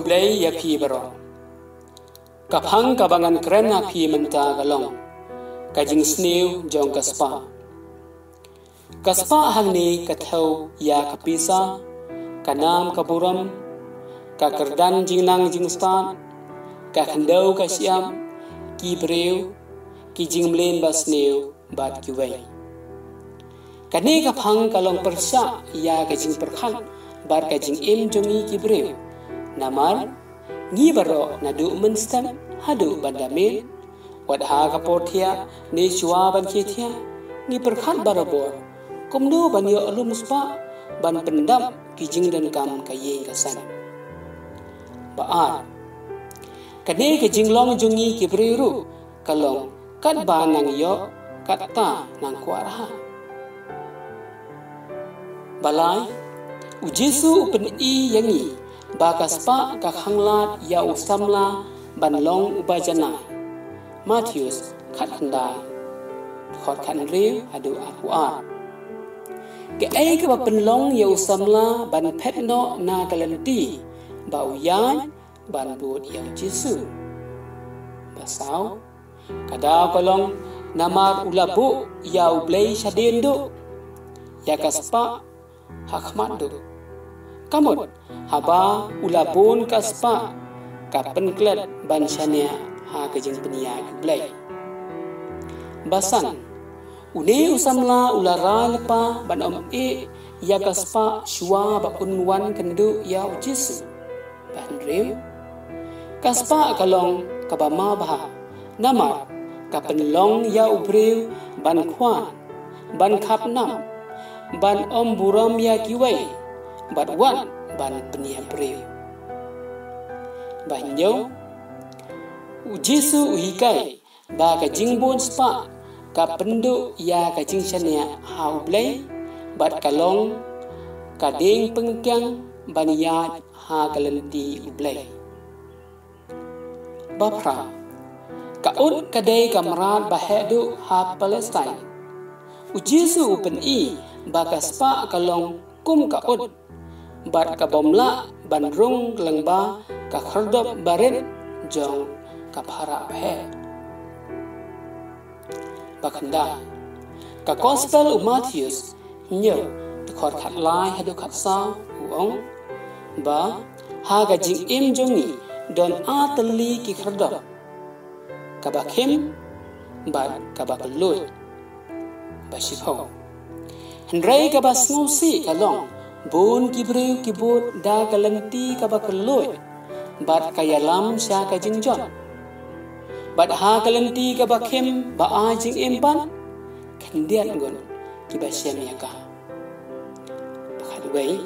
gublay ya phi baro kapang kabangan kren na phi menta galong kajing snew jong kaspa hang ni kathau ya kapisa kanam kaburam kakerdan jingnang jingstan kakhandau kasyam ki breu ki jingmlen basneu bat ki wei kane kapang kalong persa ya kajing perkhan bar kajing em jongi ki breu namar ngi baro nadu menstam hadu bandamil wadha kapothia ni chua ban khithia ni perkhan barabor komno banyo alum spa ban pendam ki jingdan kam kaye kasan baar kane kajing long jongi ki breu kalong kat ba nang yo kat ta nang kuaraha balai u Jesu pen i yangi bakaspa ka khanglat ya usamla banlong ubajana Matius khat khanda khot khan re adu arwa ke ai ka penlong ya usamla ban phet no na kalanti ba uyan ban bud ya Jesu basau kada kolong namar ulabu ya ublay shadendo ya kaspa hakmat do kamot haba ulabon kaspa kapen klet ban shania ha kejing penia ublay basan une usamla ulara lepa ban om e ya kaspa shua ba unwan kendu ya Jesu ban rem kaspa kalong kabama bah namar kapen long ya ubreu ban khwan ban khap nam ban om buram ya kiwai bat wan ban penia breu banyo u Jesu uhikai ba ka jingbon spa ka pendo ya ka jingshania ha ublay bat kalong ka ding pengkyang ban ya ha kalanti ublay bapra kaun kadai kamrat bahedu ha Palestine u Jesu pen i bakaspa kalong kum kaun bat kabomla ban rung langba ka khardop baret jong kaphara bahe bakhanda ka gospel u Matthews nyo de khot khat lai hadu khat sa u ong ba ha ga jing im jongi don atali ki khardop kabakhem bat kabakaloi basipho hendrai kabasngusi kalong bon kibreu kibot da kalanti kabakaloi bat kayalam sya kajingjon bat ha kalanti kabakhem ba ajing emban khendian gon kibasyam yaka bakhadwei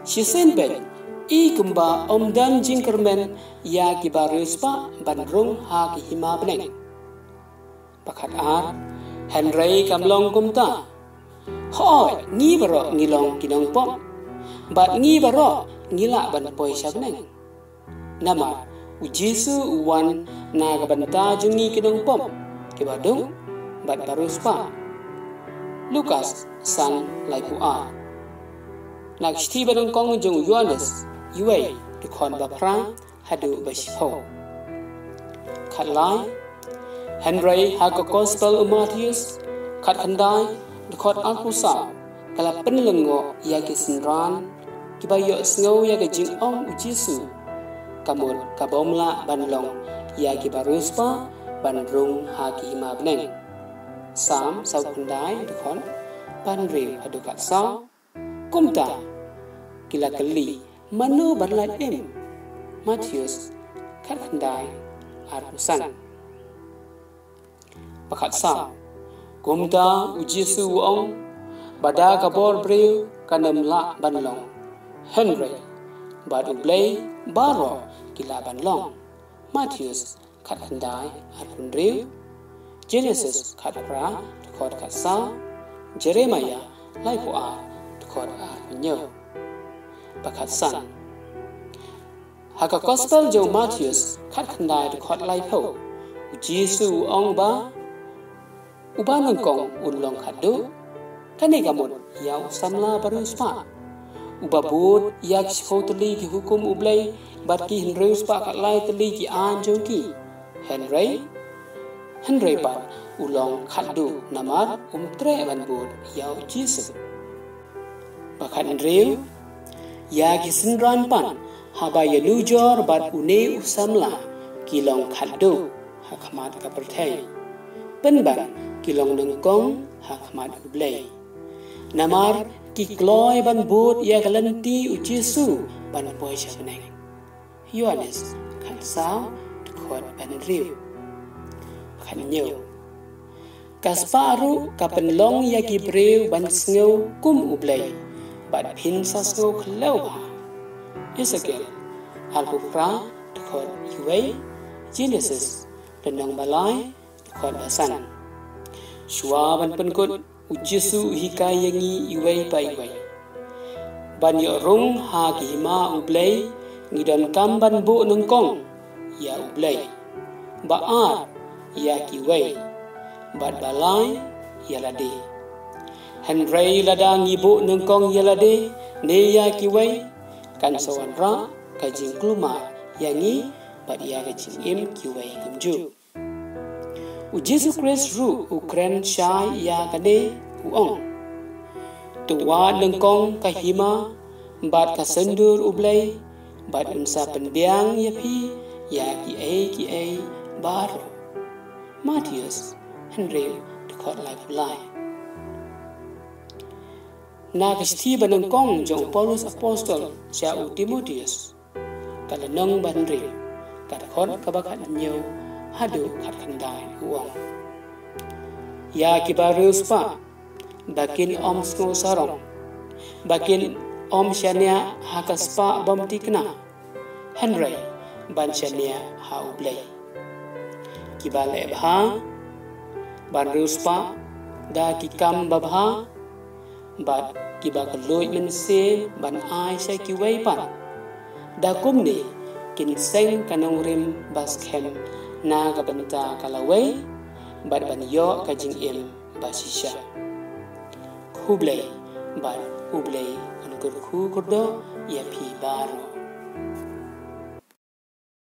shisen ben i kumba omdan jingkermen ya kibaruspa banrung ha ki hima bneng pakhat ar henrei kamlong kumta hoi ngi baro ngilong kinong pom bat ngi baro ngila ban poi sabneng nama u Jesu wan na kabanta jungi kinong pom kibadung bat baruspa Lukas san laipu a nakshti badong kong jung Yohanes Yue de kon bapra hadu basipho khatlai Henry hago gospel Matthews khat khandai de khot alpusa kala penlengo ya ke sinran kibayo sngo ya ke jing ong u Jesu kamul kabomla banlong ya ke baruspa banrung ha ki ma bneng sam sau khandai de kon panri hadu khat sa kumta kila kali mano barlai em Matthews khat khandai arpusan pakhat sa kumta u Jesu ong bada kabor breu kanamla banlong Henry badu blay baro kila banlong Matthews khat khandai arpunreu Genesis khat pra khot khat sa Jeremiah laipu a khot a nyo pakhat san haka gospel jo Matthews khat khandai khot laipu Jesu ong ba ubanang kong unlong khadu kane gamon yaw samla baruspa ubabut yak shau tali ki hukum ublay bat ki Henry spa kat lai tali ki an jong ki Henry bat ulong khadu namar tre ban bud yau Jesus bakat Henry ya ki sinran pan haba yanu jor bat une usamla kilong khadu hakmat ka perthai penban kilong nengkong hakmat ublay namar ki kloy ban bud ya galanti u Jesu ban boy shabneng Yohanes kan sao khot ban riu kan nyu kasparu kapenlong ya ki breu ban sngo kum ublay bat phin sa sngo khlau ba Ezekiel al-Bukra khot yuai Genesis tenong balai khot basan shua ban penkut u Jesu hikai yangi yuai pai bai ban yo rung ha ki ma ublay ngidon kam ban bu nengkong ya ublay baat ya ki wai bat balai ya lade Henry ladang ibu nengkong ya lade ne ya ki wai kan sawan ra ka jing kluma yangi bat ya ka jing im ki wai kumju u Jesus Christ ru Ukraine shai ya kade uong tuwa nengkong ka hima bat ka sendur ublay bat unsa penbiang ya pi ya ki ai baru Matius Henry dekot lai na kasti banengkong jong Paulus apostol sia u Timotius kalenong banri kadakon kabakat nyo hadu kat kandai uang ya kibarus pa bakin om sngo sarong bakin om shania hakaspa bamtikna Henry ban shania ha ublay kibale bha ban ruspa da kikam babha bat kibakaloi mense ban ai sai kiwai pan da kumni kin seng kanong rim baskem na kabenta kalawai bat ban yo kajing im basisha kublay bat ublay kurdo ya pi baro